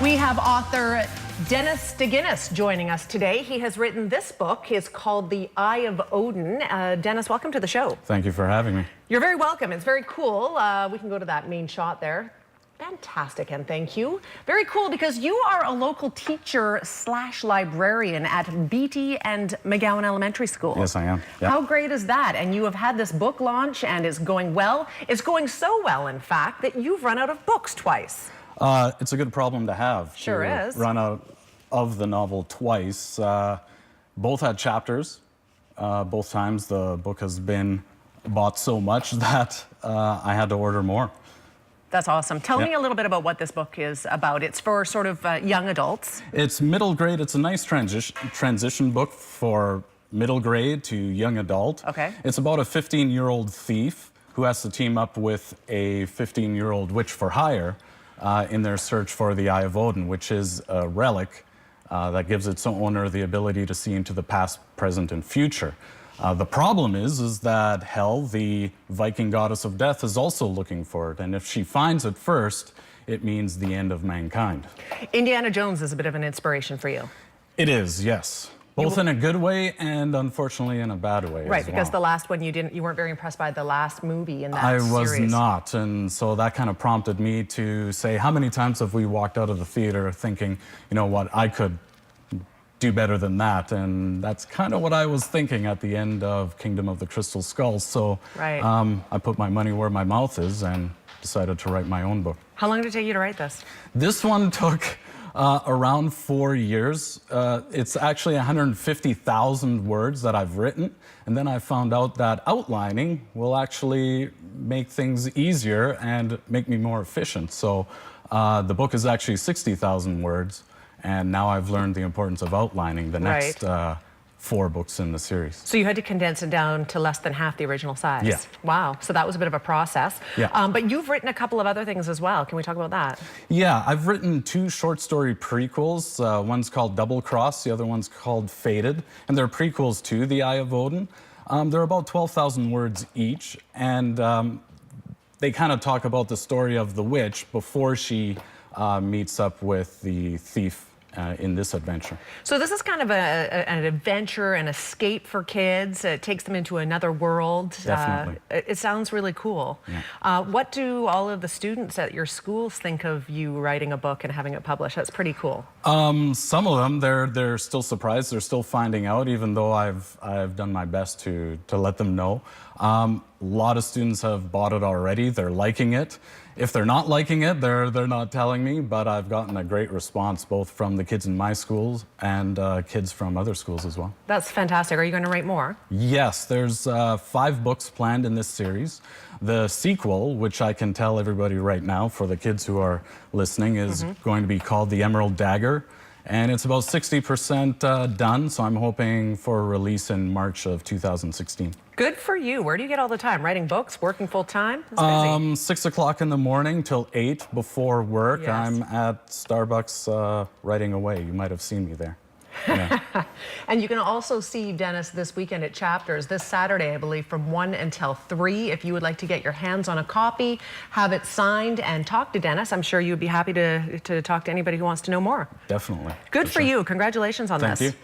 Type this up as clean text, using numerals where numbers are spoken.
We have author Dennis DeGuinness joining us today. He has written this book. It's called The Eye of Odin. Dennis, welcome to the show. Thank you for having me. You're very welcome. It's very cool. We can go to that main shot there. Fantastic, and thank you. Very cool, because you are a local teacher / librarian at Beatty and McGowan Elementary School. Yes, I am. Yep. How great is that? And you have had this book launch, and it's going well. It's going so well, in fact, that you've run out of books twice. It's a good problem to have. Sure is. Run out of the novel twice. Both had chapters. Both times the book has been bought so much that I had to order more. That's awesome. Tell me a little bit about what this book is about. It's for sort of young adults. It's middle grade. It's a nice transition book for middle grade to young adult. Okay. It's about a 15-year-old thief who has to team up with a 15-year-old witch for hire in their search for the Eye of Odin, which is a relic that gives its owner the ability to see into the past, present, and future. The problem is that Hel, the Viking goddess of death, is also looking for it, and if she finds it first, it means the end of mankind. Indiana Jones is a bit of an inspiration for you. It is, yes. Both in a good way and unfortunately in a bad way. Right, as because well. the last one you weren't very impressed by the last movie in that I series. was not, and so that kind of prompted me to say, how many times have we walked out of the theater thinking, you know what, I could do better than that, and that's kind of what I was thinking at the end of Kingdom of the Crystal Skulls. So I put my money where my mouth is and decided to write my own book. How long did it take you to write this? This one took around 4 years. It's actually 150,000 words that I've written, and then I found out that outlining will actually make things easier and make me more efficient. So the book is actually 60,000 words. And now I've learned the importance of outlining the next 4 books in the series. So you had to condense it down to less than half the original size? Yeah. Wow, so that was a bit of a process. Yeah. But you've written a couple of other things as well. Can we talk about that? Yeah, I've written 2 short story prequels. One's called Double Cross, the other one's called Fated. And they're prequels to The Eye of Odin. They're about 12,000 words each. And they kind of talk about the story of the witch before she meets up with the thief in this adventure. So this is kind of an adventure, an escape for kids. It takes them into another world. Definitely. It sounds really cool. Yeah. What do all of the students at your schools think of you writing a book and having it published? That's pretty cool. Some of them, they're still surprised. They're still finding out, even though I've done my best to let them know. A lot of students have bought it already. They're liking it. If they're not liking it, they're not telling me, but I've gotten a great response both from the kids in my schools and kids from other schools as well. That's fantastic. Are you going to write more? Yes, there's 5 books planned in this series. The sequel, which I can tell everybody right now for the kids who are listening, is going to be called The Emerald Dagger. And it's about 60% done, so I'm hoping for a release in March of 2016. Good for you. Where do you get all the time? Writing books, working full time? 6 o'clock in the morning till 8 before work. Yes. I'm at Starbucks writing away. You might have seen me there. Yeah. And you can also see Dennis this weekend at Chapters, this Saturday, I believe, from 1 until 3. If you would like to get your hands on a copy, have it signed, and talk to Dennis, I'm sure you'd be happy to talk to anybody who wants to know more. Definitely. Good for you. Congratulations on this. Thank you.